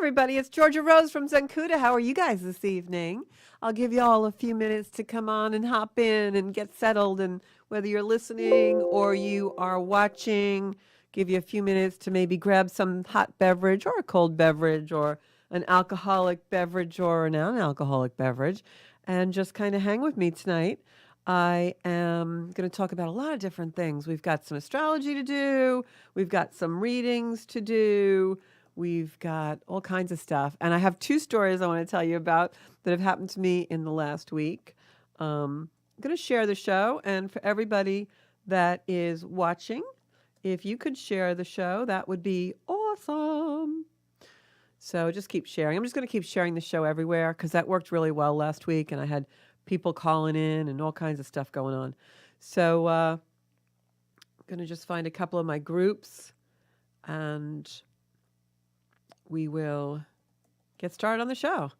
everybody. It's Georgia Rose from Zencuda. How are you guys this evening? I'll give you all a few minutes to come on and hop in and get settled. And whether you're listening or you are watching, give you a few minutes to maybe grab some hot beverage or a cold beverage or an alcoholic beverage or a non-alcoholic beverage and just kind of hang with me tonight. I am going to talk about a lot of different things. We've got some astrology to do. We've got some readings to do. We've got all kinds of stuff. And I have two stories I want to tell you about that have happened to me in the last week. I'm going to share the show. And for everybody that is watching, if you could share the show, that would be awesome. So just keep sharing. I'm just going to keep sharing the show everywhere because that worked really well last week. And I had people calling in and all kinds of stuff going on. So I'm going to just find a couple of my groups and we will get started on the show.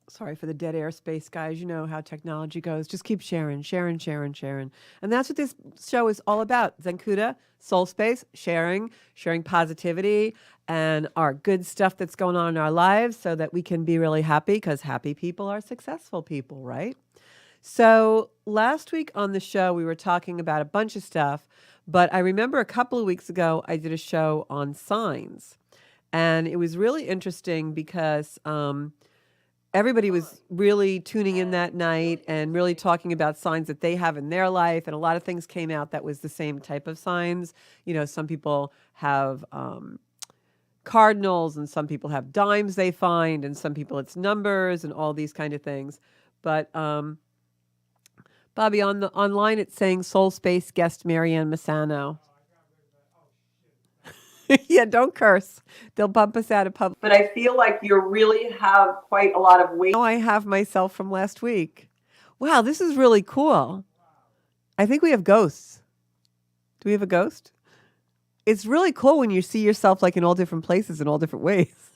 Sorry for the dead air space, guys. You know how technology goes. Just keep sharing. And that's what this show is all about. Zencuda, Soul Space, sharing positivity and our good stuff that's going on in our lives so that we can be really happy because happy people are successful people, right? So last week on the show, we were talking about a bunch of stuff, but I remember a couple of weeks ago, I did a show on signs. And it was really interesting because everybody was really tuning in that night and really talking about signs that they have in their life. And a lot of things came out that was the same type of signs. You know, some people have cardinals and some people have dimes they find and some people it's numbers and all these kind of things. But Bobby, on the online, it's saying Soul Space guest Marianne Massano. Yeah, don't curse. They'll bump us out of public. But I feel like you really have quite a lot of weight. Oh, I have myself from last week. Wow, this is really cool. I think we have ghosts. Do we have a ghost? It's really cool when you see yourself like in all different places in all different ways.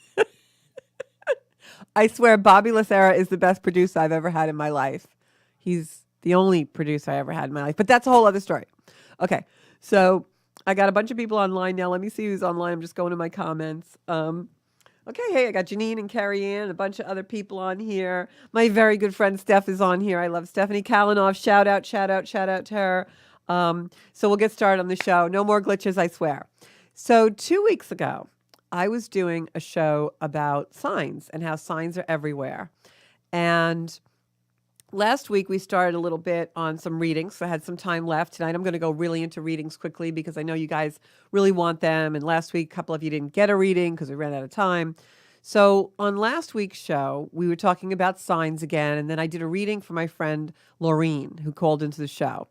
I swear Bobby Lacera is the best producer I've ever had in my life. He's the only producer I ever had in my life, but that's a whole other story. Okay, so I got a bunch of people online now. Let me see who's online. I'm just going to my comments. Okay, hey, I got Janine and Carrie Ann, a bunch of other people on here. My very good friend Steph is on here. I love Stephanie Kalanoff. Shout out to her. So we'll get started on the show. No more glitches, I swear. So 2 weeks ago, I was doing a show about signs and how signs are everywhere. And last week, we started a little bit on some readings, so I had some time left. Tonight, I'm going to go really into readings quickly because I know you guys really want them. And last week, a couple of you didn't get a reading because we ran out of time. So on last week's show, we were talking about signs again, and then I did a reading for my friend Laureen, who called into the show.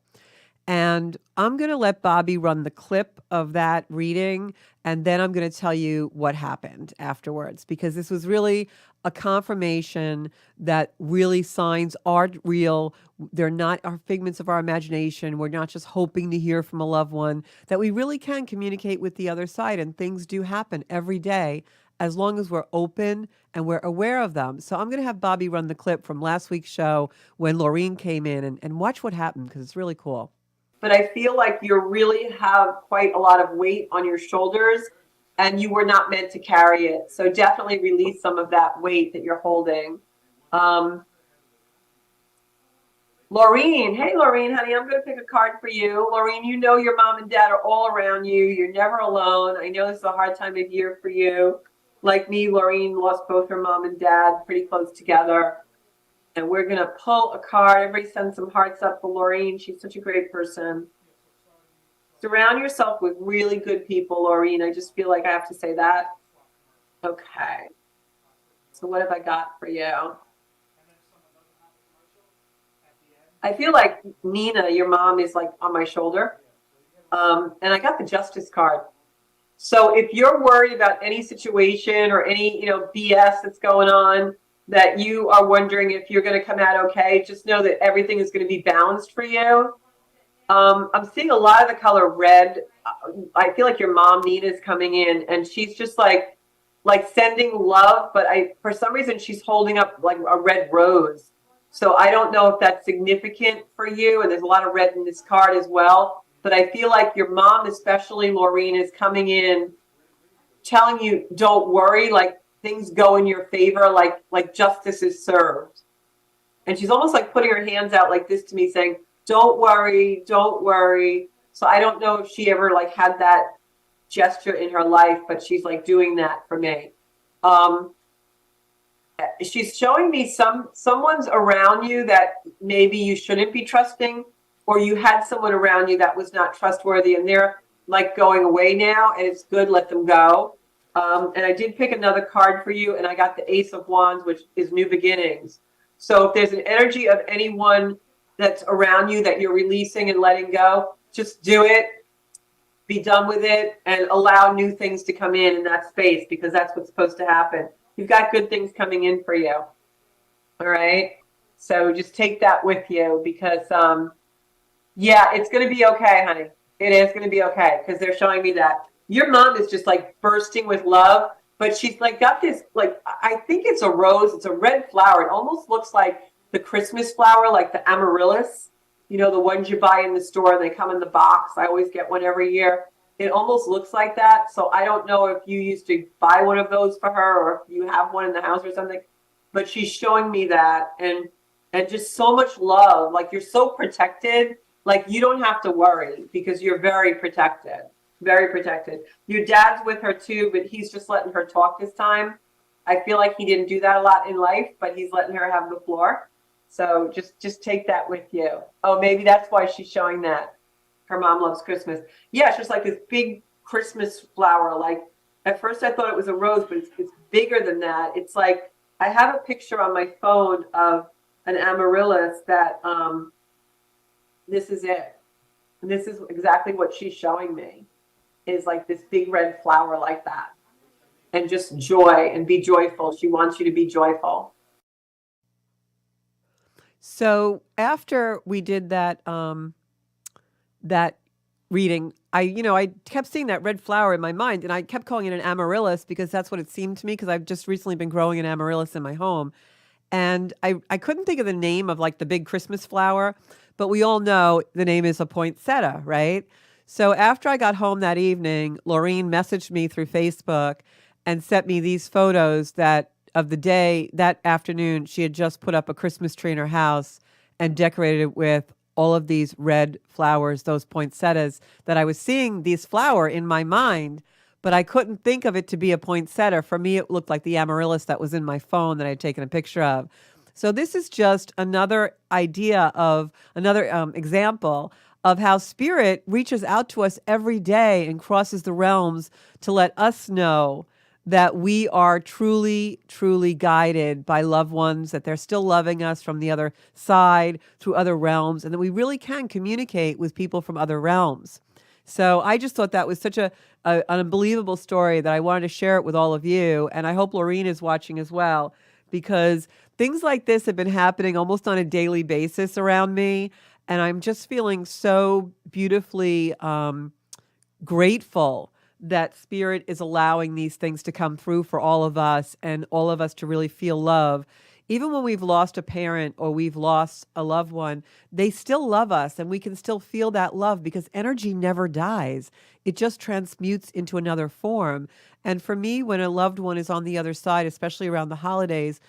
And I'm going to let Bobby run the clip of that reading, and then I'm going to tell you what happened afterwards, because this was really a confirmation that really signs are real. They're not our figments of our imagination. We're not just hoping to hear from a loved one, that we really can communicate with the other side, and things do happen every day as long as we're open and we're aware of them. So I'm going to have Bobby run the clip from last week's show when Laureen came in and watch what happened, because it's really cool. But I feel like you really have quite a lot of weight on your shoulders and you were not meant to carry it. So definitely release some of that weight that you're holding. Laureen, hey Laureen, honey, I'm going to pick a card for you. Laureen, you know your mom and dad are all around you. You're never alone. I know this is a hard time of year for you. Like me, Laureen lost both her mom and dad pretty close together. And we're going to pull a card. Everybody send some hearts up for Laureen. She's such a great person. Surround yourself with really good people, Laureen. I just feel like I have to say that. Okay. So what have I got for you? I feel like Nina, your mom, is like on my shoulder. And I got the Justice card. So if you're worried about any situation or any, BS that's going on, that you are wondering if you're going to come out okay, just know that everything is going to be balanced for you. I'm seeing a lot of the color red. I feel like your mom, Nina, is coming in, and she's just like sending love, but for some reason, she's holding up like a red rose. So I don't know if that's significant for you. And there's a lot of red in this card as well. But I feel like your mom, especially Laureen, is coming in telling you, don't worry, like things go in your favor, like justice is served. And she's almost like putting her hands out like this to me saying, don't worry, don't worry. So I don't know if she ever like had that gesture in her life, but she's like doing that for me. Um, she's showing me someone's around you that maybe you shouldn't be trusting, or you had someone around you that was not trustworthy, and they're like going away now, and it's good, let them go. And I did pick another card for you, and I got the Ace of Wands, which is new beginnings. So if there's an energy of anyone that's around you that you're releasing and letting go, just do it, be done with it, and allow new things to come in that space, because that's what's supposed to happen. You've got good things coming in for you. All right. So just take that with you, because, yeah, it's going to be okay, honey. It is going to be okay, because they're showing me that your mom is just like bursting with love, but she's like got this, like, I think it's a rose. It's a red flower. It almost looks like the Christmas flower, like the amaryllis, you know, the ones you buy in the store. They come in the box. I always get one every year. It almost looks like that. So I don't know if you used to buy one of those for her, or if you have one in the house or something, but she's showing me that, and just so much love. Like, you're so protected. Like, you don't have to worry, because you're very protected, very protected. Your dad's with her too, but he's just letting her talk this time. I feel like he didn't do that a lot in life, but he's letting her have the floor. So just take that with you. Oh, maybe that's why she's showing that. Her mom loves Christmas. Yeah, it's just like this big Christmas flower. Like, at first I thought it was a rose, but it's bigger than that. It's like, I have a picture on my phone of an amaryllis that, this is it. And this is exactly what she's showing me, is like this big red flower like that. And just joy, and be joyful. She wants you to be joyful. So after we did that reading, I kept seeing that red flower in my mind, and I kept calling it an amaryllis because that's what it seemed to me, because I've just recently been growing an amaryllis in my home. And I couldn't think of the name of like the big Christmas flower, but we all know the name is a poinsettia, right? So after I got home that evening, Laureen messaged me through Facebook and sent me these photos that of the day that afternoon she had just put up a Christmas tree in her house and decorated it with all of these red flowers, those poinsettias, that I was seeing these flower in my mind, but I couldn't think of it to be a poinsettia. For me, it looked like the amaryllis that was in my phone that I'd taken a picture of. So this is just another idea of another example of how spirit reaches out to us every day and crosses the realms to let us know that we are truly, truly guided by loved ones, that they're still loving us from the other side through other realms, and that we really can communicate with people from other realms. So I just thought that was such an unbelievable story that I wanted to share it with all of you. And I hope Laureen is watching as well, because things like this have been happening almost on a daily basis around me. And I'm just feeling so beautifully grateful that spirit is allowing these things to come through for all of us, and all of us to really feel love. Even when we've lost a parent or we've lost a loved one, they still love us, and we can still feel that love, because energy never dies. It just transmutes into another form. And for me, when a loved one is on the other side, especially around the holidays,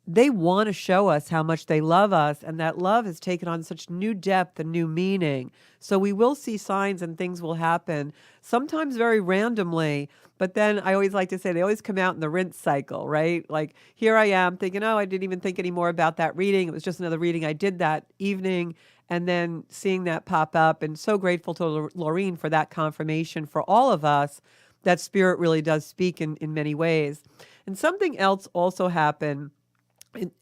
they want to show us how much they love us, and that love has taken on such new depth and new meaning. So we will see signs, and things will happen, sometimes very randomly, but then I always like to say they always come out in the rinse cycle, right? Like, here I am thinking, oh, I didn't even think anymore about that reading. It was just another reading I did that evening, and then seeing that pop up, and so grateful to Laureen for that confirmation for all of us, that spirit really does speak in many ways. And something else also happened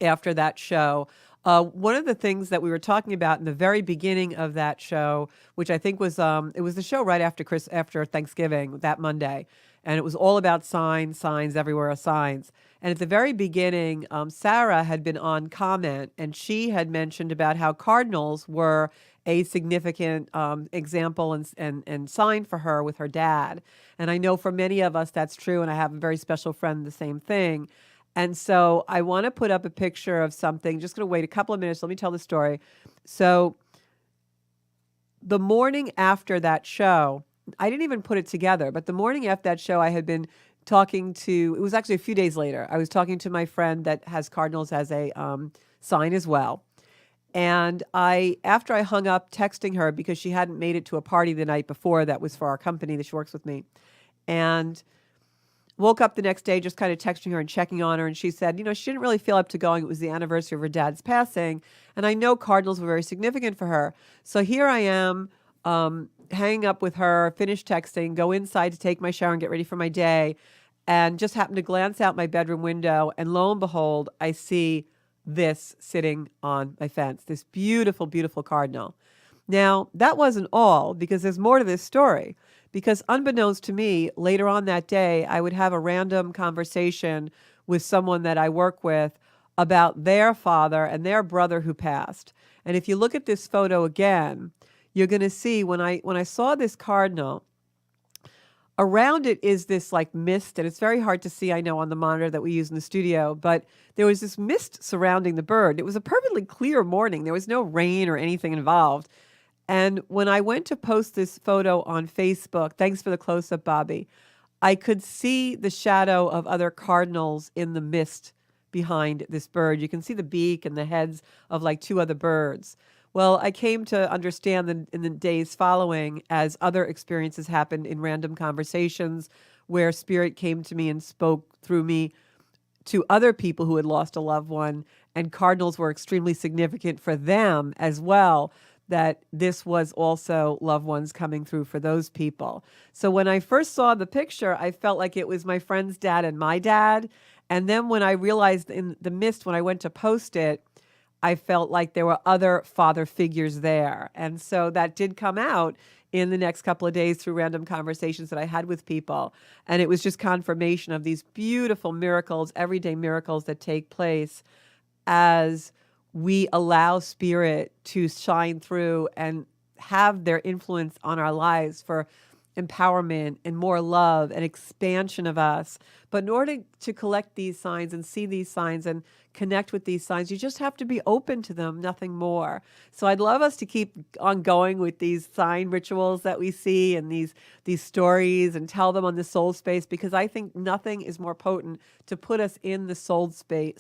after that show. One of the things that we were talking about in the very beginning of that show, which I think was it was the show right after Thanksgiving, that Monday, and it was all about signs, signs everywhere are signs. And at the very beginning, Sarah had been on comment, and she had mentioned about how cardinals were a significant example and sign for her with her dad. And I know for many of us that's true, and I have a very special friend, the same thing. And so I want to put up a picture of something. Just going to wait a couple of minutes. Let me tell the story. So the morning after that show, I didn't even put it together, but the morning after that show, I had been talking to, it was actually a few days later, I was talking to my friend that has cardinals as a sign as well. And after I hung up, texting her because she hadn't made it to a party the night before that was for our company that she works with me. And woke up the next day just kind of texting her and checking on her. And she said, she didn't really feel up to going. It was the anniversary of her dad's passing. And I know cardinals were very significant for her. So here I am, hanging up with her, finish texting, go inside to take my shower and get ready for my day. And just happened to glance out my bedroom window. And lo and behold, I see this sitting on my fence, this beautiful, beautiful cardinal. Now, that wasn't all, because there's more to this story. Because unbeknownst to me, later on that day, I would have a random conversation with someone that I work with about their father and their brother who passed. And if you look at this photo again, you're going to see when I saw this cardinal, around it is this like mist, and it's very hard to see, I know, on the monitor that we use in the studio, but there was this mist surrounding the bird. It was a perfectly clear morning. There was no rain or anything involved. And when I went to post this photo on Facebook, thanks for the close-up, Bobby, I could see the shadow of other cardinals in the mist behind this bird. You can see the beak and the heads of like two other birds. Well, I came to understand that in the days following, as other experiences happened in random conversations where spirit came to me and spoke through me to other people who had lost a loved one, and cardinals were extremely significant for them as well, that this was also loved ones coming through for those people. So when I first saw the picture, I felt like it was my friend's dad and my dad. And then when I realized in the mist, when I went to post it, I felt like there were other father figures there. And so that did come out in the next couple of days through random conversations that I had with people. And it was just confirmation of these beautiful miracles, everyday miracles that take place as we allow spirit to shine through and have their influence on our lives for empowerment and more love and expansion of us. But in order to collect these signs and see these signs and connect with these signs, you just have to be open to them, nothing more. So I'd love us to keep on going with these sign rituals that we see and these stories and tell them on the soul space, because I think nothing is more potent to put us in the soul space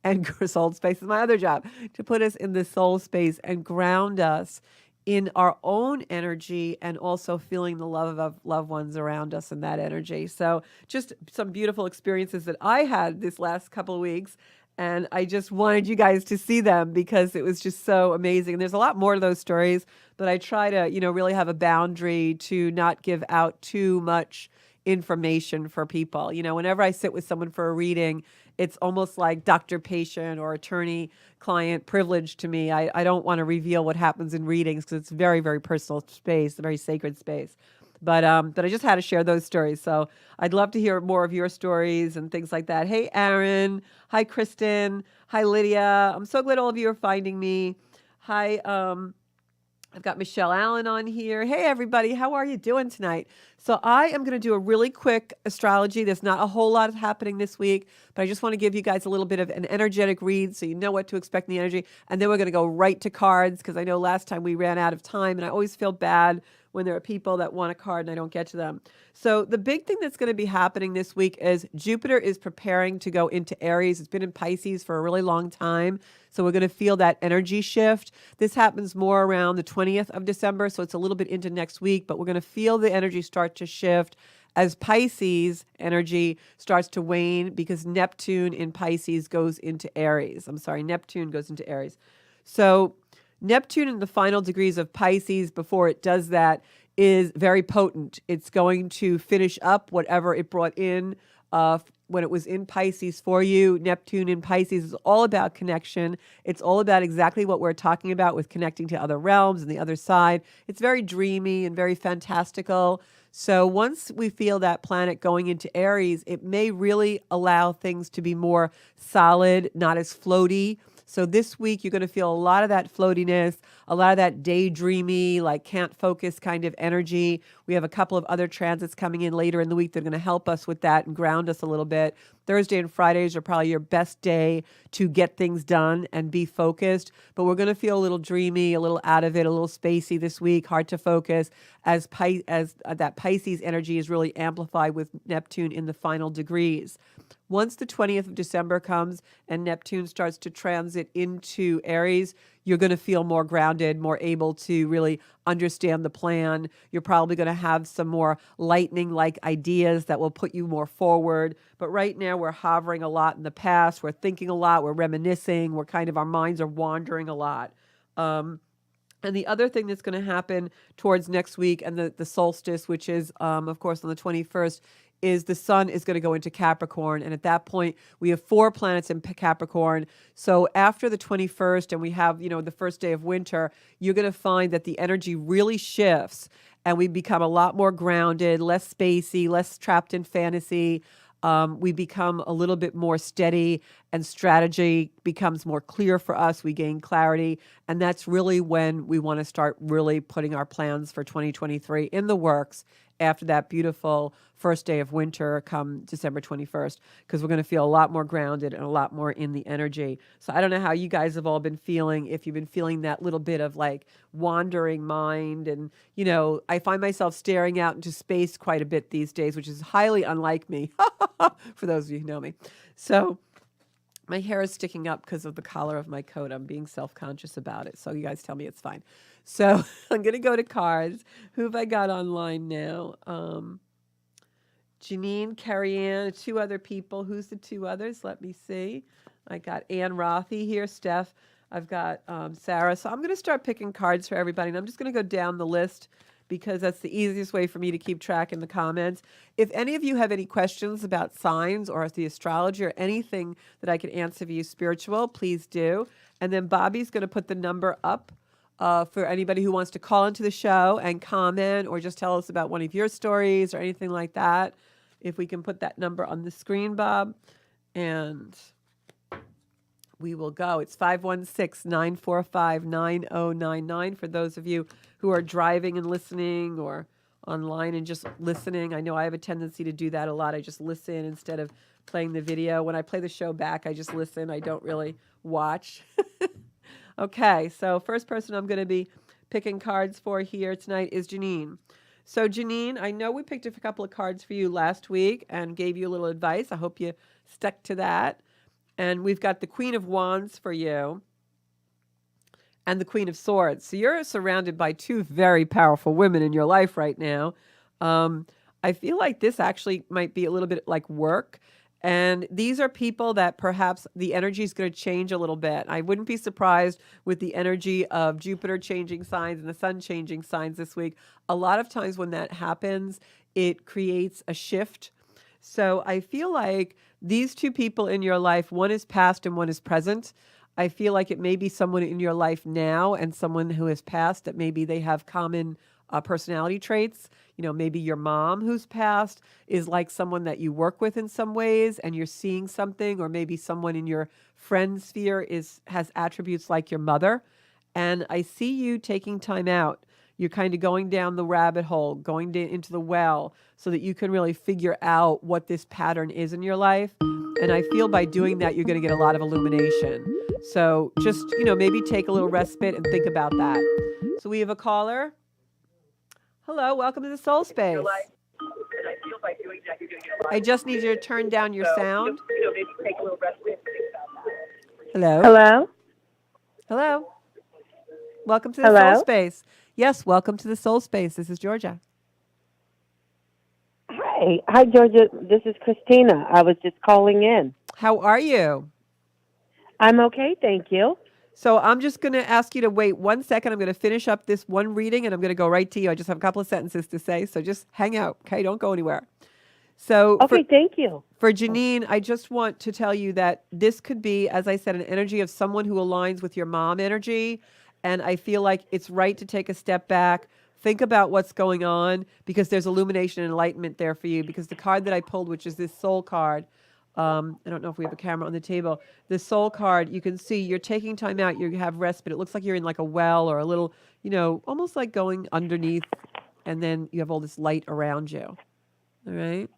and soul space is my other job, to put us in the soul space and ground us in our own energy and also feeling the love of loved ones around us in that energy. So just some beautiful experiences that I had this last couple of weeks. And I just wanted you guys to see them because it was just so amazing. And there's a lot more to those stories, but I try to, really have a boundary to not give out too much information for people. Whenever I sit with someone for a reading, it's almost like doctor patient or attorney client privilege to me. I don't want to reveal what happens in readings because it's very, very personal space, a very sacred space. But I just had to share those stories. So I'd love to hear more of your stories and things like that. Hey, Aaron. Hi, Kristen. Hi, Lydia. I'm so glad all of you are finding me. Hi, I've got Michelle Allen on here. Hey, everybody. How are you doing tonight? So I am going to do a really quick astrology. There's not a whole lot happening this week, but I just want to give you guys a little bit of an energetic read so you know what to expect in the energy. And then we're going to go right to cards because I know last time we ran out of time, and I always feel bad when there are people that want a card and I don't get to them. So the big thing that's going to be happening this week is Jupiter is preparing to go into Aries. It's been in Pisces for a really long time. So we're going to feel that energy shift. This happens more around the 20th of December. So it's a little bit into next week, but we're going to feel the energy start to shift as Pisces energy starts to wane because Neptune in Pisces goes into Aries. Neptune goes into Aries. So Neptune in the final degrees of Pisces before it does that is very potent. It's going to finish up whatever it brought in when it was in Pisces for you. Neptune in Pisces is all about connection. It's all about exactly what we're talking about with connecting to other realms and the other side. It's very dreamy and very fantastical. So once we feel that planet going into Aries, it may really allow things to be more solid, not as floaty. So this week, you're going to feel a lot of that floatiness, a lot of that daydreamy, like can't focus kind of energy We have a couple of other transits coming in later in the week that are going to help us with that and ground us a little bit. Thursday and Fridays are probably your best day to get things done and be focused. But we're going to feel a little dreamy, a little out of it, a little spacey this week, hard to focus as that Pisces energy is really amplified with Neptune in the final degrees. Once the 20th of December comes and Neptune starts to transit into Aries, you're going to feel more grounded, more able to really understand the plan. You're probably going to have some more lightning-like ideas that will put you more forward. But right now we're hovering a lot in the past. We're thinking a lot. We're reminiscing. Our minds are wandering a lot. And the other thing that's going to happen towards next week and the solstice, which is, of course, on the 21st, is the sun is going to go into Capricorn. And at that point, we have 4 planets in Capricorn. So after the 21st and we have, the first day of winter, you're going to find that the energy really shifts and we become a lot more grounded, less spacey, less trapped in fantasy. We become a little bit more steady and strategy becomes more clear for us. We gain clarity. And that's really when we want to start really putting our plans for 2023 in the works after that beautiful first day of winter come December 21st, because we're going to feel a lot more grounded and a lot more in the energy. So I don't know how you guys have all been feeling, if you've been feeling that little bit of like wandering mind. And, I find myself staring out into space quite a bit these days, which is highly unlike me, for those of you who know me. So my hair is sticking up because of the collar of my coat. I'm being self-conscious about it. So you guys tell me it's fine. So I'm going to go to cards. Who have I got online now? Janine, Carrie Ann, 2 other people. Who's the 2 others? Let me see. I got Ann Rothy here, Steph. I've got Sarah. So I'm going to start picking cards for everybody. And I'm just going to go down the list because that's the easiest way for me to keep track in the comments. If any of you have any questions about signs or the astrology or anything that I can answer for you spiritual, please do. And then Bobby's going to put the number up for anybody who wants to call into the show and comment or just tell us about one of your stories or anything like that. If we can put that number on the screen, Bob, and we will go. It's 516-945-9099 for those of you who are driving and listening or online and just listening. I know I have a tendency to do that a lot. I just listen instead of playing the video. When I play the show back, I just listen. I don't really watch. Okay, so first person I'm going to be picking cards for here tonight is Janine. So Janine, I know we picked a couple of cards for you last week and gave you a little advice. I hope you stuck to that. And we've got the Queen of Wands for you and the Queen of Swords. So you're surrounded by 2 very powerful women in your life right now. I feel like this actually might be a little bit like work. And these are people that perhaps the energy is going to change a little bit. I wouldn't be surprised with the energy of Jupiter changing signs and the sun changing signs this week. A lot of times when that happens, it creates a shift. So I feel like these 2 people in your life, one is past and one is present. I feel like it may be someone in your life now and someone who has passed that maybe they have common personality traits. Maybe your mom who's passed is like someone that you work with in some ways and you're seeing something, or maybe someone in your friend sphere has attributes like your mother. And I see you taking time out. You're kind of going down the rabbit hole, going into the well so that you can really figure out what this pattern is in your life. And I feel by doing that, you're going to get a lot of illumination. So just, maybe take a little respite and think about that. So we have a caller. Hello, welcome to the Soul Space. I just need you to turn down your sound. Hello? Hello? Hello? Welcome to the Soul Space. Yes, welcome to the Soul Space. This is Georgia. Hi, Georgia. This is Christina. I was just calling in. How are you? I'm okay, thank you. So I'm just going to ask you to wait 1 second. I'm going to finish up this one reading, and I'm going to go right to you. I just have a couple of sentences to say, so just hang out, okay? Don't go anywhere. So okay, thank you. For Janine, I just want to tell you that this could be, as I said, an energy of someone who aligns with your mom energy, and I feel like it's right to take a step back, think about what's going on, because there's illumination and enlightenment there for you, because the card that I pulled, which is this soul card, I don't know if we have a camera on the table. The soul card, you can see you're taking time out. You have respite. It looks like you're in like a well or a little, almost like going underneath and then you have all this light around you. All right.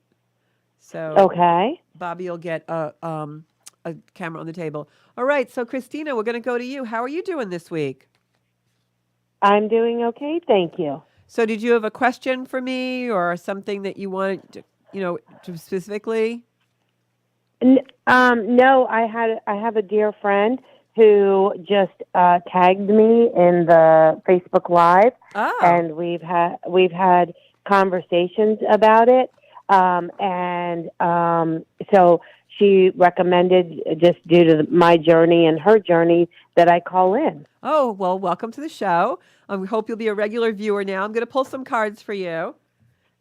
So Okay. Bobby will get a camera on the table. All right. So Christina, we're going to go to you. How are you doing this week? I'm doing okay, thank you. So did you have a question for me or something that you wanted to, to specifically? No, I have a dear friend who just tagged me in the Facebook Live, Oh, and we've had conversations about it. So she recommended, just due to my journey and her journey, that I call in. oh, well, welcome to the show. We hope you'll be a regular viewer now. I'm going to pull some cards for you.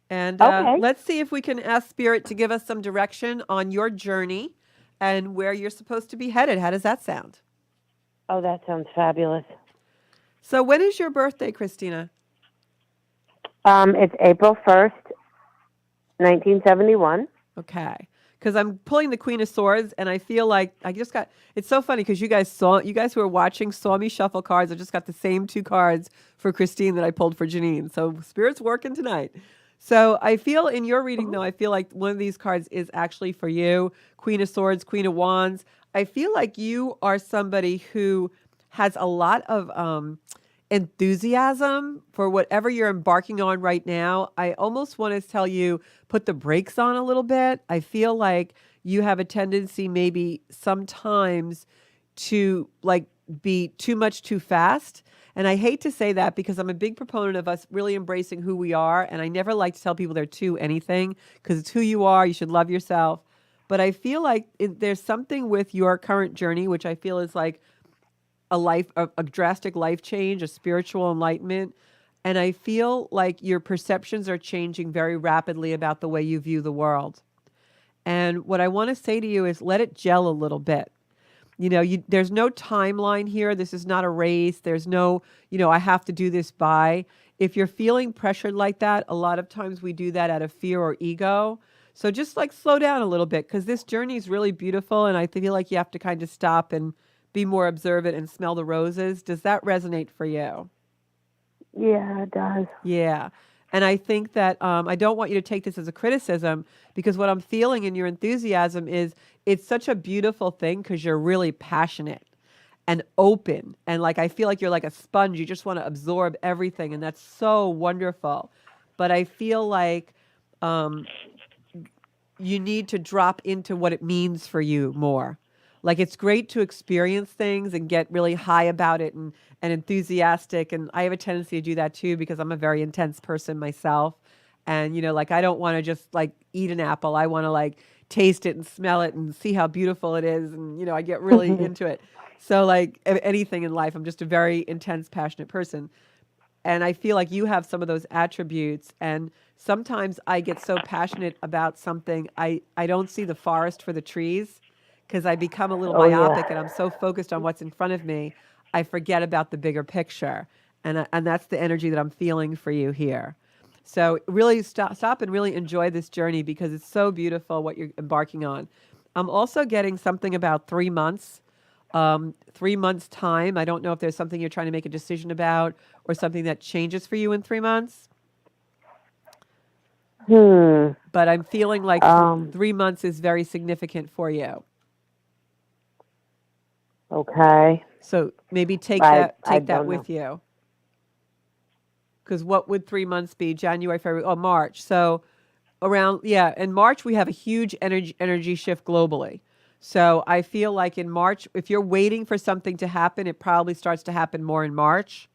And Okay. let's see if we can ask Spirit to give us some direction on your journey and where you're supposed to be headed. How does that sound? Oh, that sounds fabulous. So, when is your birthday, Christina? It's April 1st, 1971. Okay. Because I'm pulling the Queen of Swords, and I feel like I just got. It's so funny because you guys who are watching saw me shuffle cards. I just got the same two cards for Christine that I pulled for Janine. So Spirit's working tonight. So I feel in your reading, though, I feel like one of these cards is actually for you. Queen of Swords, Queen of Wands. I feel like you are somebody who has a lot of enthusiasm for whatever you're embarking on right now. I almost want to tell you, put the brakes on a little bit. I feel like you have a tendency maybe sometimes to like be too much too fast. And I hate to say that because I'm a big proponent of us really embracing who we are. And I never like to tell people they're too anything because it's who you are. You should love yourself. But I feel like there's something with your current journey, which I feel is like a drastic life change, a spiritual enlightenment. And I feel like your perceptions are changing very rapidly about the way you view the world. And what I want to say to you is let it gel a little bit. There's no timeline here. This is not a race. There's no, I have to do this by. If you're feeling pressured like that, a lot of times we do that out of fear or ego. So just like slow down a little bit because this journey is really beautiful. And I feel like you have to kind of stop and be more observant and smell the roses. Does that resonate for you? Yeah, it does. Yeah. And I think that I don't want you to take this as a criticism because what I'm feeling in your enthusiasm is it's such a beautiful thing because you're really passionate and open. And like, I feel like you're like a sponge. You just want to absorb everything. And that's so wonderful. But I feel like you need to drop into what it means for you more. Like it's great to experience things and get really high about it and enthusiastic. And I have a tendency to do that too because I'm a very intense person myself. And, like I don't want to just like eat an apple. I want to like taste it and smell it and see how beautiful it is. And, I get really into it. So like anything in life, I'm just a very intense, passionate person. And I feel like you have some of those attributes. And sometimes I get so passionate about something, I don't see the forest for the trees because I become a little Oh, myopic and yeah. I'm so focused on what's in front of me, I forget about the bigger picture. And that's the energy that I'm feeling for you here. So really stop and really enjoy this journey because it's so beautiful what you're embarking on. I'm also getting something about 3 months. 3 months time. I don't know if there's something you're trying to make a decision about or something that changes for you in 3 months, Hmm. but I'm feeling like Um. 3 months is very significant for you. Okay. So maybe take I that I take that don't know. with you. Because what would 3 months be? January, February, oh March. So around in March we have a huge energy shift globally. So I feel like in March, if you're waiting for something to happen, it probably starts to happen more in March.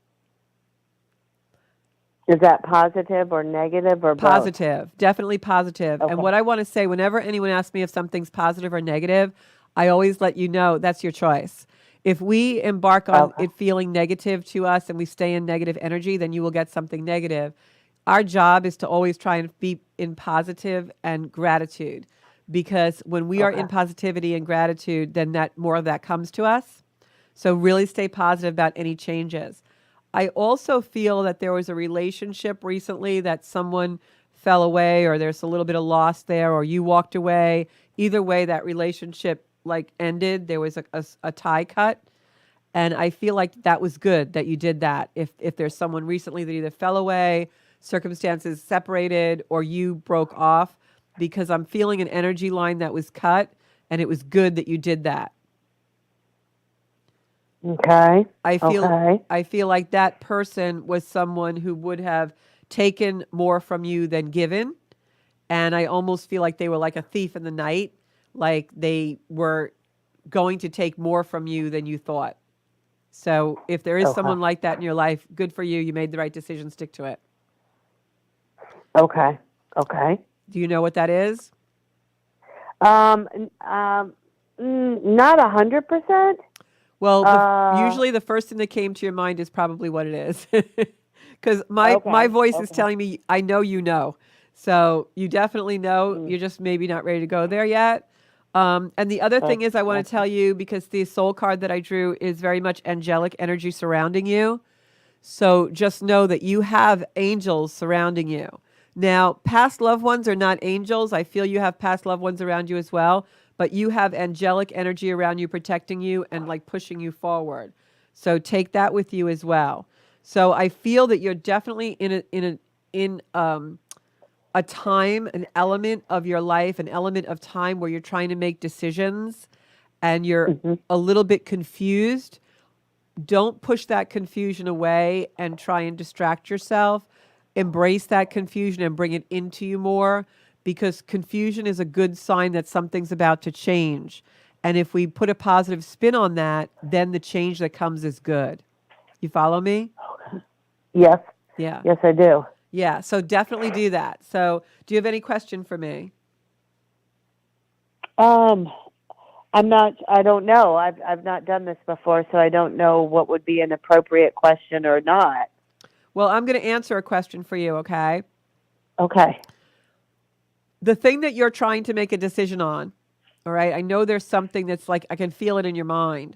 Is that positive or negative or both? Positive, definitely positive. And Okay. what I want to say, whenever anyone asks me if something's positive or negative, I always let you know that's your choice. If we embark on Okay. it feeling negative to us and we stay in negative energy, then you will get something negative. Our job is to always try and be in positive and gratitude because when we are Okay. in positivity and gratitude, then that more of that comes to us. So really stay positive about any changes. I also feel that there was a relationship recently that someone fell away or there's a little bit of loss there or you walked away. Either way, that relationship like ended. There was a tie cut. And I feel like that was good that you did that. If there's someone recently that either fell away, circumstances separated or you broke off, because I'm feeling an energy line that was cut, and it was good that you did that. Okay. I feel Okay. I feel like that person was someone who would have taken more from you than given, and I almost feel like they were like a thief in the night, like they were going to take more from you than you thought. So if there is Okay. someone like that in your life, good for you. You made the right decision. Stick to it. Okay. Okay. Do you know what that is? Um, not 100%. Well, Uh, usually the first thing that came to your mind is probably what it is. Because my okay. voice is Okay. telling me I know you know. So you definitely know. Mm, You're just maybe not ready to go there yet. And the other thing is, I want to okay. tell you, because the soul card that I drew is very much angelic energy surrounding you. So just know that you have angels surrounding you. Now, past loved ones are not angels. I feel you have past loved ones around you as well, but you have angelic energy around you protecting you and like pushing you forward. So take that with you as well. So I feel that you're definitely in a time, an element of your life, an element of time where you're trying to make decisions and you're Hmm. a little bit confused. Don't push that confusion away and try and distract yourself. Embrace that confusion and bring it into you more, because confusion is a good sign that something's about to change. And if we put a positive spin on that, then the change that comes is good. You follow me? Yes. Yeah. Yes, I do. Yeah. So definitely do that. So, do you have any question for me? Um, I don't know. I've not done this before, so I don't know what would be an appropriate question or not. Well, I'm going to answer a question for you, okay? Okay. The thing that you're trying to make a decision on, all right? I know there's something that's like, I can feel it in your mind.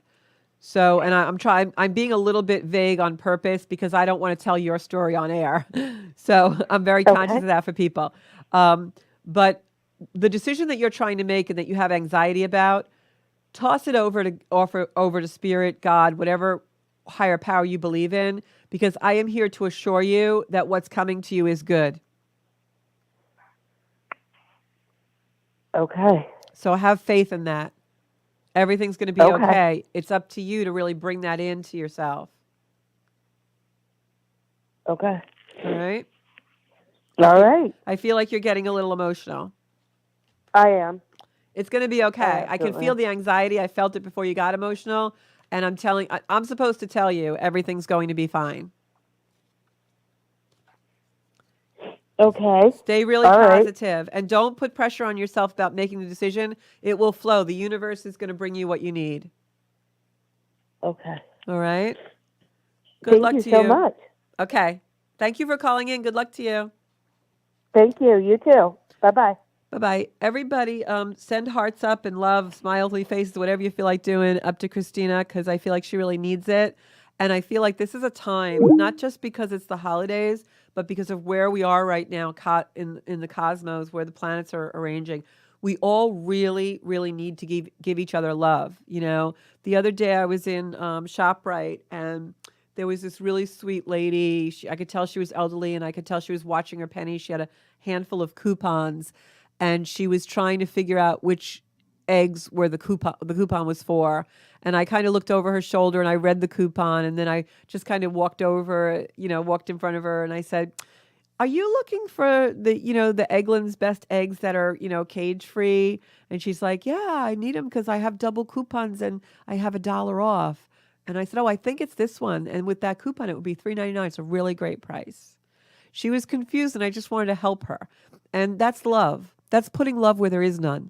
So, and I'm trying, I'm being a little bit vague on purpose because I don't want to tell your story on air. So I'm very conscious Okay. of that for people. But the decision that you're trying to make and that you have anxiety about, toss it over to spirit, God, whatever higher power you believe in, because I am here to assure you that what's coming to you is good. Okay. So have faith in that. Everything's going to be Okay. okay. It's up to you to really bring that into yourself. Okay. All right? I All feel right. I feel like you're getting a little emotional. I am. It's going to be I okay. I can absolutely feel am. the anxiety. I felt it before you got emotional, and I'm supposed to tell you everything's going to be fine. Okay. Stay really All right. positive and don't put pressure on yourself about making the decision. It will flow. The universe is going to bring you what you need. Okay. All right? Good Thank luck you to so you. much. Okay. Thank you for calling in. Good luck to you. Thank you. You too. Bye bye. Bye bye. Everybody, send hearts up and love, smiley faces, whatever you feel like doing up to Christina, because I feel like she really needs it. And I feel like this is a time, not just because it's the holidays, but because of where we are right now in the cosmos, where the planets are arranging. We all really, really need to give each other love. You know, the other day I was in ShopRite, and there was this really sweet lady. I could tell she was elderly, and I could tell she was watching her pennies. She had a handful of coupons, and she was trying to figure out which eggs were the coupon was for. And I kind of looked over her shoulder and I read the coupon, and then I just kind of walked over, walked in front of her, and I said, "Are you looking for the Eggland's best eggs that are, cage free?" And she's like, "Yeah, I need them because I have double coupons and I have $1 off." And I said, "Oh, I think it's this one. And with that coupon, it would be $3.99. It's a really great price." She was confused and I just wanted to help her. And that's love. That's putting love where there is none.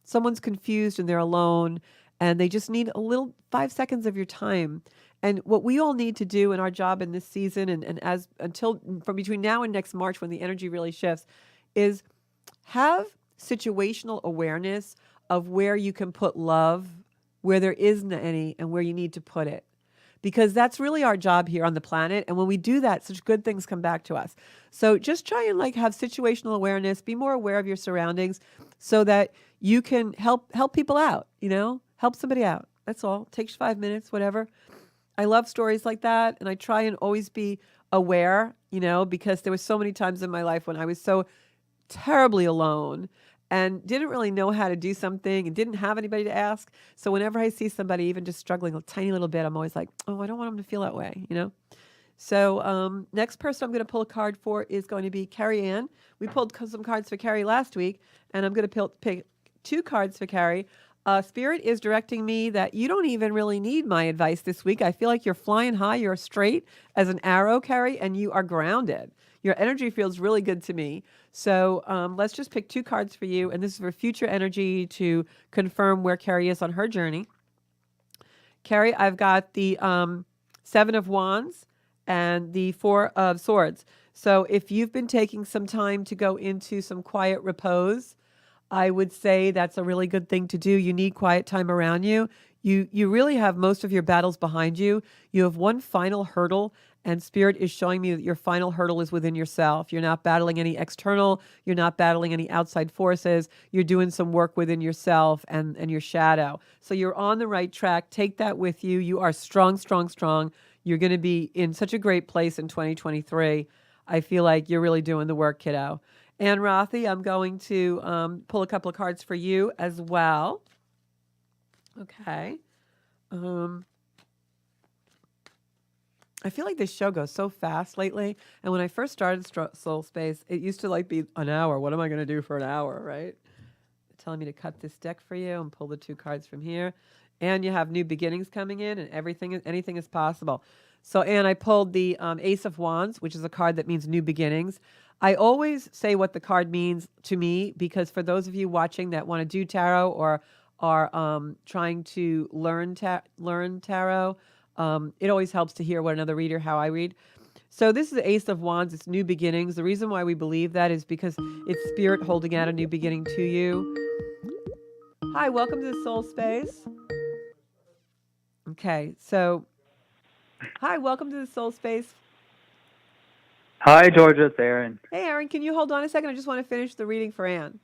Someone's confused and they're alone and they just need a little 5 seconds of your time. And what we all need to do in our job in this season, and as until from between now and next March, when the energy really shifts, is have situational awareness of where you can put love, where there isn't any, and where you need to put it, because that's really our job here on the planet. And when we do that, such good things come back to us. So just try and have situational awareness, be more aware of your surroundings so that you can help people out, help somebody out. That's all. It takes 5 minutes, whatever. I love stories like that, and I try and always be aware, because there was so many times in my life when I was so terribly alone and didn't really know how to do something and didn't have anybody to ask. So whenever I see somebody even just struggling a tiny little bit, I'm always like, oh, I don't want them to feel that way. So next person I'm going to pull a card for is going to be Carrie Ann. We pulled some cards for Carrie last week, and I'm going to pick 2 cards for Carrie. Spirit is directing me that you don't even really need my advice this week. I feel like you're flying high. You're straight as an arrow, Carrie, and you are grounded. Your energy feels really good to me. So let's just pick 2 cards for you, and this is for future energy to confirm where Carrie is on her journey. Carrie, I've got the 7 of Wands and the 4 of Swords. So if you've been taking some time to go into some quiet repose, I would say that's a really good thing to do. You need quiet time around you. You really have most of your battles behind you. You have one final hurdle, and Spirit is showing me that your final hurdle is within yourself. You're not battling any external. You're not battling any outside forces. You're doing some work within yourself and your shadow. So you're on the right track. Take that with you. You are strong, strong, strong. You're going to be in such a great place in 2023. I feel like you're really doing the work, kiddo. And Rothy, I'm going to pull a couple of cards for you as well. Okay. I feel like this show goes so fast lately. And when I first started Soul Space, it used to be an hour. What am I going to do for an hour, right? They're telling me to cut this deck for you and pull the 2 cards from here. And you have new beginnings coming in, and anything is possible. So, Anne, I pulled the Ace of Wands, which is a card that means new beginnings. I always say what the card means to me, because for those of you watching that want to do tarot or are trying to learn tarot, it always helps to hear what another reader, how I read. So this is the Ace of Wands. It's new beginnings. The reason why we believe that is because it's Spirit holding out a new beginning to you. Hi, welcome to the Soul Space. Okay, so hi, welcome to the Soul Space. Hi, Georgia. It's Aaron. Hey, Aaron, can you hold on a second? I just want to finish the reading for Anne.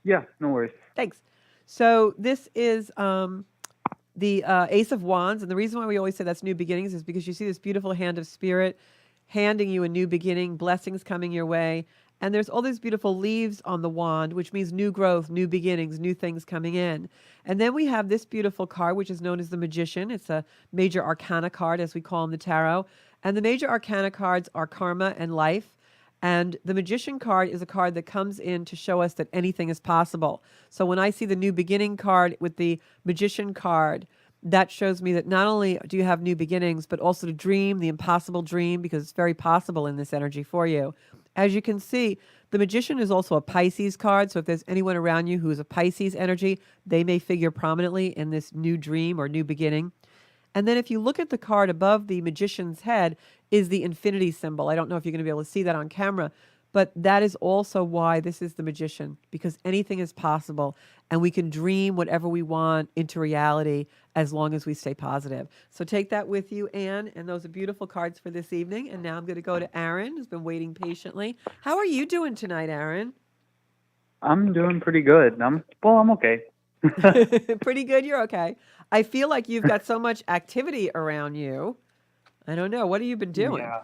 Yeah, no worries. Thanks. So this is the Ace of Wands, and the reason why we always say that's new beginnings is because you see this beautiful hand of Spirit handing you a new beginning, blessings coming your way, and there's all these beautiful leaves on the wand, which means new growth, new beginnings, new things coming in. And then we have this beautiful card, which is known as the Magician. It's a major arcana card, as we call in the tarot. And the major arcana cards are karma and life. And the Magician card is a card that comes in to show us that anything is possible. So when I see the new beginning card with the Magician card, that shows me that not only do you have new beginnings, but also to dream, the impossible dream, because it's very possible in this energy for you. As you can see, the Magician is also a Pisces card. So if there's anyone around you who is a Pisces energy, they may figure prominently in this new dream or new beginning. And then if you look at the card above the Magician's head is the infinity symbol. I don't know if you're going to be able to see that on camera, but that is also why this is the Magician, because anything is possible and we can dream whatever we want into reality as long as we stay positive. So take that with you, Anne, and those are beautiful cards for this evening. And now I'm going to go to Aaron, who's been waiting patiently. How are you doing tonight, Aaron? I'm doing pretty good. I'm okay. Pretty good. You're okay. I feel like you've got so much activity around you. I don't know. What have you been doing? Yeah.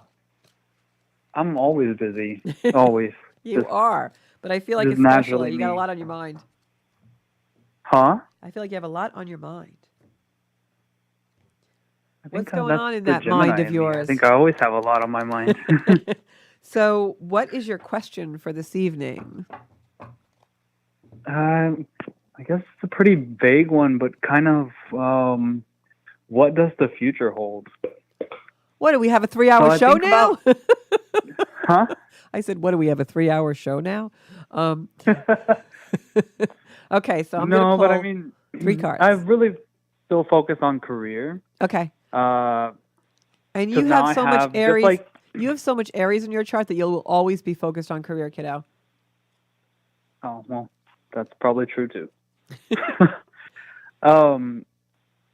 I'm always busy. Always. You are. But I feel like especially you got a lot on your mind. Huh? I feel like you have a lot on your mind. What's going on in that Gemini mind of yours? I think I always have a lot on my mind. So what is your question for this evening? I guess it's a pretty vague one, but kind of what does the future hold? What, do we have a 3-hour show now? Huh? I said, what, do we have a 3-hour show now? Okay, so I'm going to pull but I mean, 3 cards. I really still focus on career. Okay. And you have so much Aries. You have so much Aries in your chart that you'll always be focused on career, kiddo. Oh, well, that's probably true too.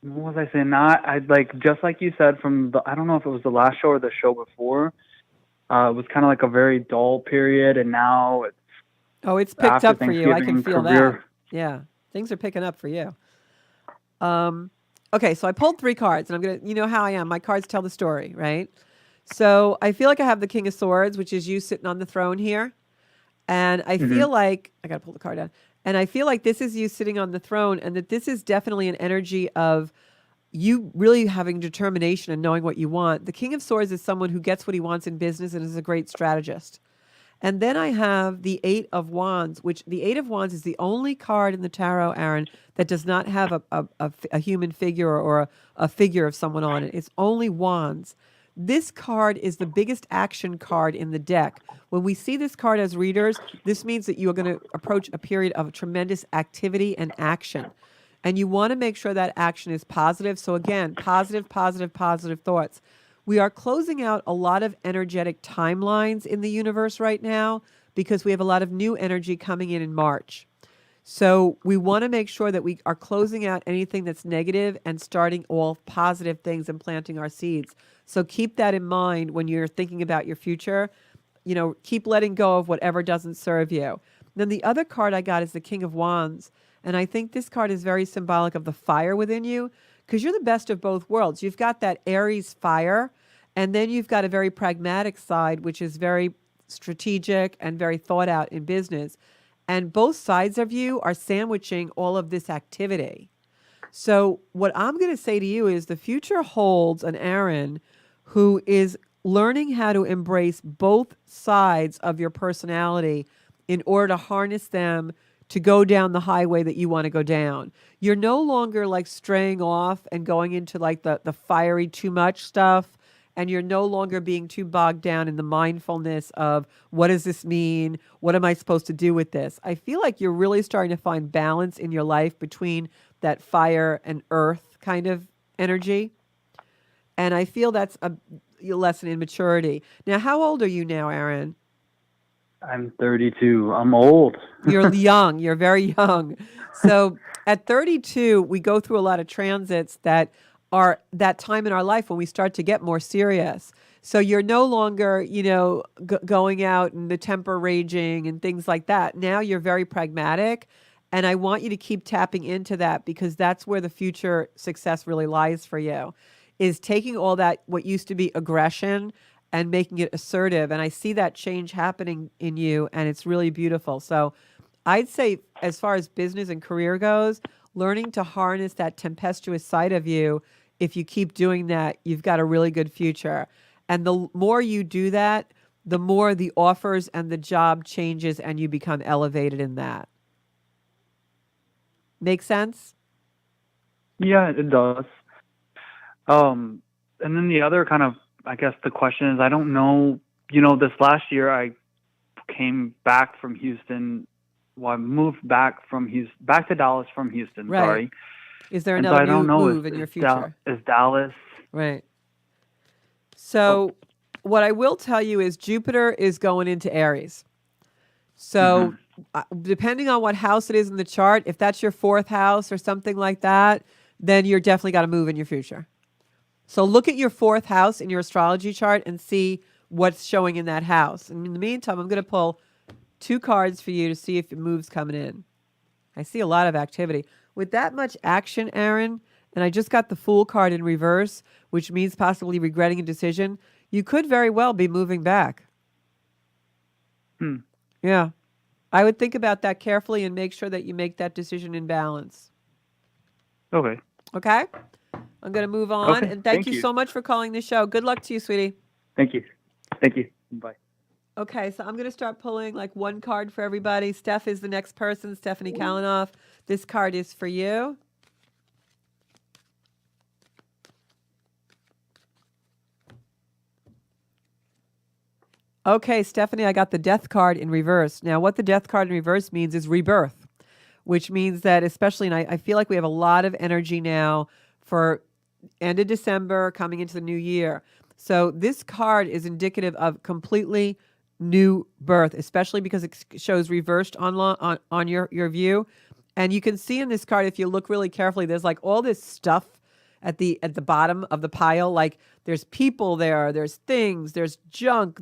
What was I saying? I like, just like you said from I don't know if it was the last show or the show before. It was kind of like a very dull period, and now it's picked up for you. I can feel that. Yeah, things are picking up for you. Okay, so I pulled 3 cards, and I'm gonna, you know how I am. My cards tell the story, right? So I feel like I have the King of Swords, which is you sitting on the throne here. And I Hmm. feel like I got to pull the card down. And I feel like this is you sitting on the throne, and that this is definitely an energy of you really having determination and knowing what you want. The King of Swords is someone who gets what he wants in business and is a great strategist. And then I have the Eight of Wands, which the Eight of Wands is the only card in the tarot, Aaron, that does not have a human figure or a figure of someone on it. It's only wands. This card is the biggest action card in the deck. When we see this card as readers, this means that you are going to approach a period of tremendous activity and action. And you want to make sure that action is positive. So, again, positive, positive, positive thoughts. We are closing out a lot of energetic timelines in the universe right now because we have a lot of new energy coming in March. So we want to make sure that we are closing out anything that's negative and starting all positive things and planting our seeds. So keep that in mind when you're thinking about your future. You know, keep letting go of whatever doesn't serve you. Then the other card I got is the King of Wands. And I think this card is very symbolic of the fire within you because you're the best of both worlds. You've got that Aries fire, and then you've got a very pragmatic side, which is very strategic and very thought out in business. And both sides of you are sandwiching all of this activity. So, what I'm going to say to you is the future holds an Aaron who is learning how to embrace both sides of your personality in order to harness them to go down the highway that you want to go down. You're no longer like straying off and going into like the fiery too much stuff. And you're no longer being too bogged down in the mindfulness of what does this mean? What am I supposed to do with this? I feel like you're really starting to find balance in your life between that fire and earth kind of energy. And I feel that's a lesson in maturity. Now, how old are you now, Aaron? I'm 32. I'm old. You're young. You're very young. So at 32, we go through a lot of transits that are that time in our life when we start to get more serious. So you're no longer, going out and the temper raging and things like that. Now you're very pragmatic. And I want you to keep tapping into that because that's where the future success really lies for you, is taking all that, what used to be aggression, and making it assertive. And I see that change happening in you, and it's really beautiful. So I'd say, as far as business and career goes, learning to harness that tempestuous side of you, if you keep doing that, you've got a really good future. And the more you do that, the more the offers and the job changes and you become elevated in that. Make sense? Yeah, it does. And then the other kind of, I guess the question is, I don't know, this last year I came back from Houston. Well, I moved back from Houston, back to Dallas from Houston, Right. sorry. Is there And so another I don't new know, move in your future? Is Dallas, Right. oh, So, what I will tell you is Jupiter is going into Aries. hmm So, depending on what house it is in the chart, if that's your fourth house or something like that, then you're definitely got to move in your future. So, look at your fourth house in your astrology chart and see what's showing in that house. And in the meantime, I'm going to pull two cards for you to see if it moves coming in. I see a lot of activity. With that much action, Aaron, and I just got the Fool card in reverse, which means possibly regretting a decision, you could very well be moving back. hmm, Yeah. I would think about that carefully and make sure that you make that decision in balance. okay. Okay? I'm going to move on. Okay, And thank thank you you. so much for calling the show. Good luck to you, sweetie. Thank you. Thank you. Bye. Okay, so I'm going to start pulling like one card for everybody. Steph is the next person, Stephanie Kalanoff. This card is for you. Okay, Stephanie, I got the death card in reverse. Now, what the death card in reverse means is rebirth, which means that, especially, and I feel like we have a lot of energy now for end of December coming into the new year. So, this card is indicative of completely new birth, especially because it shows reversed on your view. And you can see in this card, if you look really carefully, there's like all this stuff at the bottom of the pile. Like there's people there, there's things, there's junk,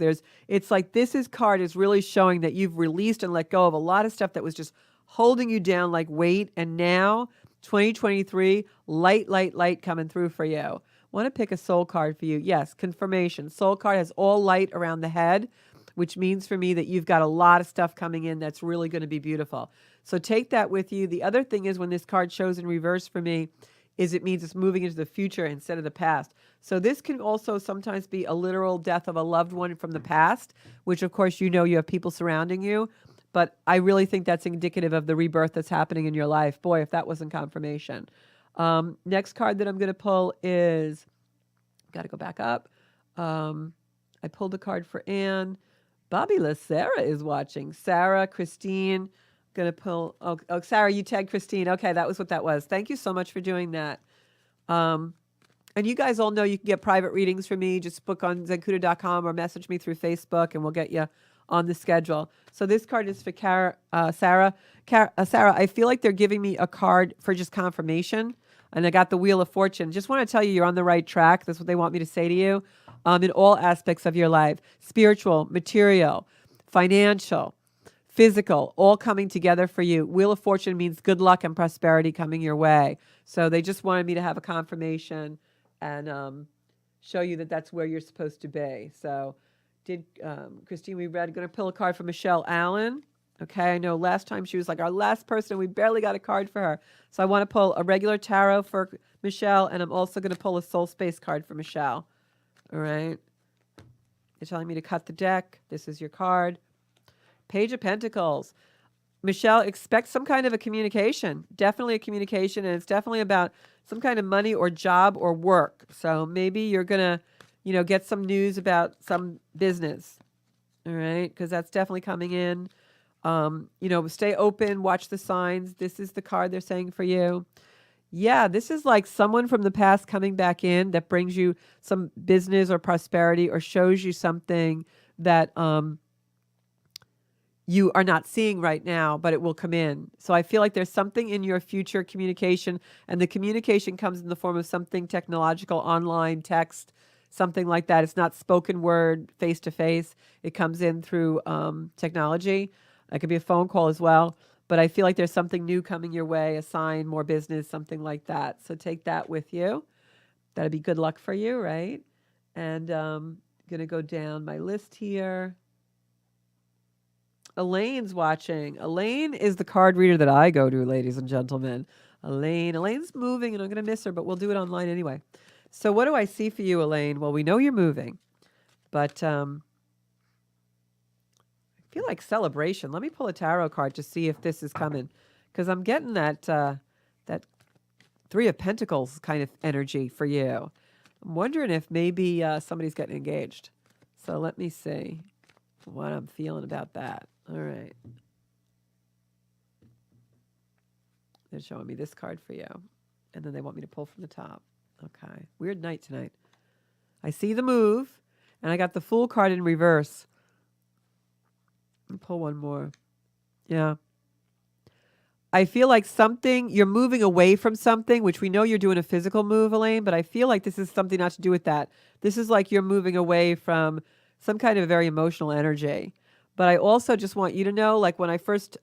it's like card is really showing that you've released and let go of a lot of stuff that was just holding you down like weight. And now 2023, light, light, light coming through for you. Want to pick a soul card for you? Yes, confirmation. Soul card has all light around the head, which means for me that you've got a lot of stuff coming in that's really going to be beautiful. So take that with you. The other thing is when this card shows in reverse for me, is it means it's moving into the future instead of the past. So this can also sometimes be a literal death of a loved one from the past, which of course you have people surrounding you. But I really think that's indicative of the rebirth that's happening in your life. Boy, if that wasn't confirmation. Next card that I'm going to pull is, got to go back up. I pulled a card for Anne. Bobby Sarah is watching. Sarah, Christine, going to pull. Oh, Sarah, you tagged Christine. Okay, that was what that was. Thank you so much for doing that. And you guys all know you can get private readings from me. Just book on zencuda.com or message me through Facebook and we'll get you on the schedule. So this card is for Sarah. Sarah, I feel like they're giving me a card for just confirmation. And I got the Wheel of Fortune. Just want to tell you you're on the right track. That's what they want me to say to you in all aspects of your life. Spiritual, material, financial, physical, all coming together for you. Wheel of Fortune means good luck and prosperity coming your way. So they just wanted me to have a confirmation and show you that that's where you're supposed to be. So Christine, we read, going to pull a card for Michelle Allen. Okay, I know last time she was like our last person. We barely got a card for her. So I want to pull a regular tarot for Michelle, and I'm also going to pull a soul space card for Michelle. All right. They're telling me to cut the deck. This is your card. Page of Pentacles. Michelle, expect some kind of a communication. Definitely a communication, and it's definitely about some kind of money or job or work. So maybe you're going to, get some news about some business. All right, because that's definitely coming in. Stay open, watch the signs. This is the card they're saying for you. Yeah, this is like someone from the past coming back in that brings you some business or prosperity or shows you something that you are not seeing right now, but it will come in. So I feel like there's something in your future communication, and the communication comes in the form of something technological, online, text, something like that. It's not spoken word, face-to-face. It comes in through technology. It could be a phone call as well. But I feel like there's something new coming your way, a sign, more business, something like that. So take that with you. That'd be good luck for you, right? And going to go down my list here. Elaine's watching. Elaine is the card reader that I go to, ladies and gentlemen. Elaine's moving, and I'm going to miss her, but we'll do it online anyway. So what do I see for you, Elaine? Well, we know you're moving, but I feel like celebration. Let me pull a tarot card to see if this is coming, because I'm getting that that Three of Pentacles kind of energy for you. I'm wondering if maybe somebody's getting engaged. So let me see what I'm feeling about that. All right. They're showing me this card for you, and then they want me to pull from the top. Okay. Weird night tonight. I see the move, and I got the Fool card in reverse. Let me pull one more. Yeah. I feel like you're moving away from something, which we know you're doing a physical move, Elaine, but I feel like this is something not to do with that. This is like you're moving away from some kind of very emotional energy. But I also just want you to know, like when I first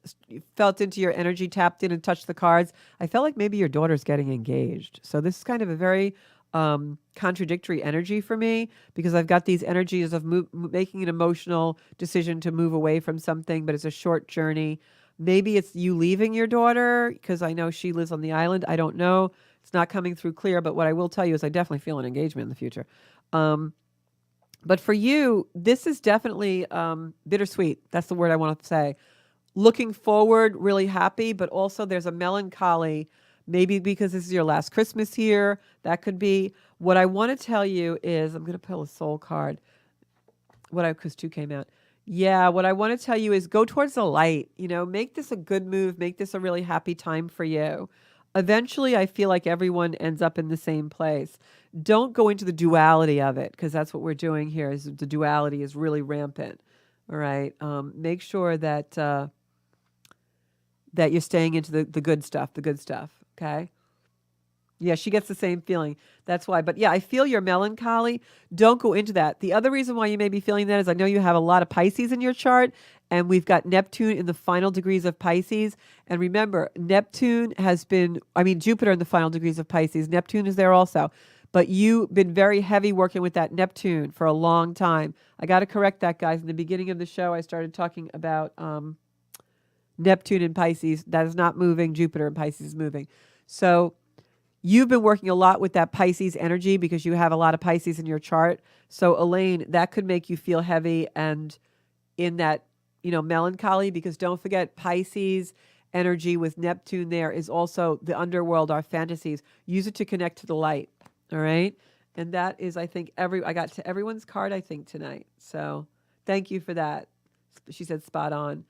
felt into your energy, tapped in and touched the cards, I felt like maybe your daughter's getting engaged. So this is kind of a very contradictory energy for me, because I've got these energies of making an emotional decision to move away from something, but it's a short journey. Maybe it's you leaving your daughter, because I know she lives on the island. I don't know. It's not coming through clear, but what I will tell you is I definitely feel an engagement in the future. But for you, this is definitely bittersweet. That's the word I want to say. Looking forward, really happy, but also there's a melancholy, maybe because this is your last Christmas here. That could be. What I want to tell you is, I'm going to pull a soul card. Because two came out. Yeah, what I want to tell you is go towards the light. Make this a good move. Make this a really happy time for you. Eventually, I feel like everyone ends up in the same place. Don't go into the duality of it, because that's what we're doing here. Is the duality is really rampant. All right. Make sure that that you're staying into the good stuff. The good stuff. Okay. Yeah, she gets the same feeling. That's why. But yeah, I feel your melancholy. Don't go into that. The other reason why you may be feeling that is I know you have a lot of Pisces in your chart, and we've got Neptune in the final degrees of Pisces. And remember, Neptune has been, I mean, Jupiter in the final degrees of Pisces. Neptune is there also. But you've been very heavy working with that Neptune for a long time. I got to correct that, guys. In the beginning of the show, I started talking about Neptune in Pisces. That is not moving. Jupiter in Pisces is moving. So you've been working a lot with that Pisces energy because you have a lot of Pisces in your chart. So Elaine, that could make you feel heavy and in that, melancholy, because don't forget Pisces energy with Neptune there is also the underworld, our fantasies. Use it to connect to the light. All right. And that is, I think, I got to everyone's card, I think, tonight. So thank you for that. She said spot on.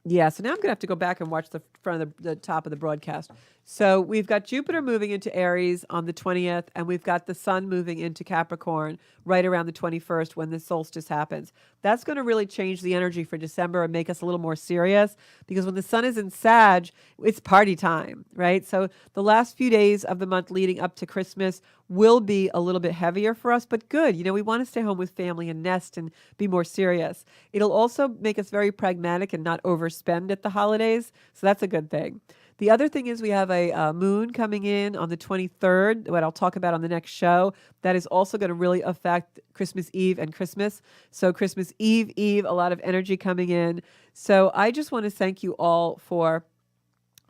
Yeah, so now I'm going to have to go back and watch the front of the top of the broadcast. So we've got Jupiter moving into Aries on the 20th, and we've got the Sun moving into Capricorn right around the 21st when the solstice happens. That's going to really change the energy for December and make us a little more serious, because when the Sun is in Sag, it's party time, right? So the last few days of the month leading up to Christmas will be a little bit heavier for us, but good. We want to stay home with family and nest and be more serious. It'll also make us very pragmatic and not overspend at the holidays, so that's a good thing. The other thing is we have a moon coming in on the 23rd, what I'll talk about on the next show. That is also going to really affect Christmas Eve and Christmas. So Christmas Eve, a lot of energy coming in. So I just want to thank you all for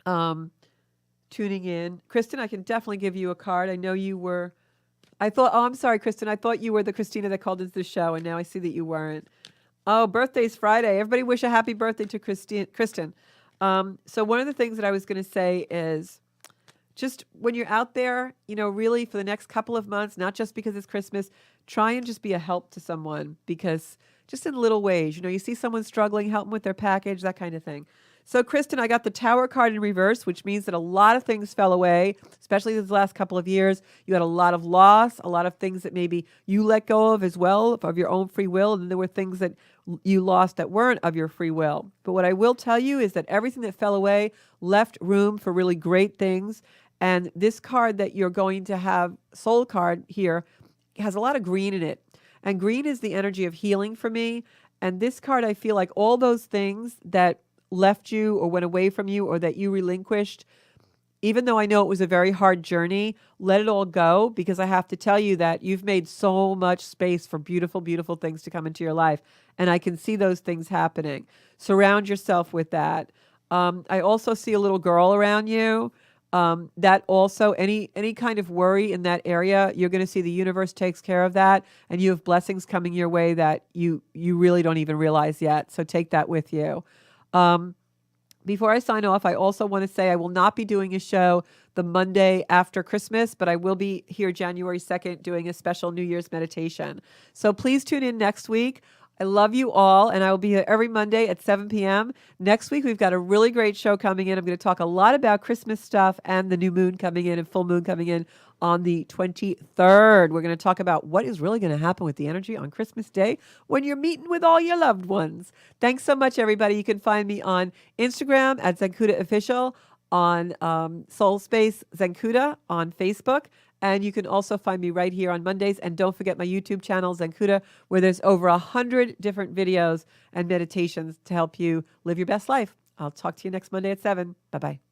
tuning in. Kristen, I can definitely give you a card. I know you were, I'm sorry, Kristen. I thought you were the Christina that called into the show, and now I see that you weren't. Oh, birthday's Friday. Everybody wish a happy birthday to Kristen. So one of the things that I was going to say is just when you're out there, really for the next couple of months, not just because it's Christmas, try and just be a help to someone, because just in little ways, you see someone struggling, help them with their package, that kind of thing. So Kristen, I got the Tower card in reverse, which means that a lot of things fell away, especially these last couple of years. You had a lot of loss, a lot of things that maybe you let go of as well, of your own free will. And there were things that you lost that weren't of your free will. But what I will tell you is that everything that fell away left room for really great things. And this card that you're going to have, Soul card here, has a lot of green in it. And green is the energy of healing for me. And this card, I feel like all those things that left you or went away from you or that you relinquished, even though I know it was a very hard journey, let it all go, because I have to tell you that you've made so much space for beautiful, beautiful things to come into your life. And I can see those things happening. Surround yourself with that. I also see a little girl around you. That also, any kind of worry in that area, you're going to see the universe takes care of that. And you have blessings coming your way that you really don't even realize yet. So take that with you. Before I sign off, I also want to say I will not be doing a show the Monday after Christmas, but I will be here January 2nd doing a special New Year's meditation. So please tune in next week. I love you all, and I will be here every Monday at 7 p.m. Next week, we've got a really great show coming in. I'm going to talk a lot about Christmas stuff and the new moon coming in and full moon coming in on the 23rd. We're going to talk about what is really going to happen with the energy on Christmas Day when you're meeting with all your loved ones. Thanks so much, everybody. You can find me on Instagram at Zenkuda Official, on Soul Space Zenkuda on Facebook. And you can also find me right here on Mondays. And don't forget my YouTube channel, Zenkuda, where there's over 100 different videos and meditations to help you live your best life. I'll talk to you next Monday at 7. Bye-bye.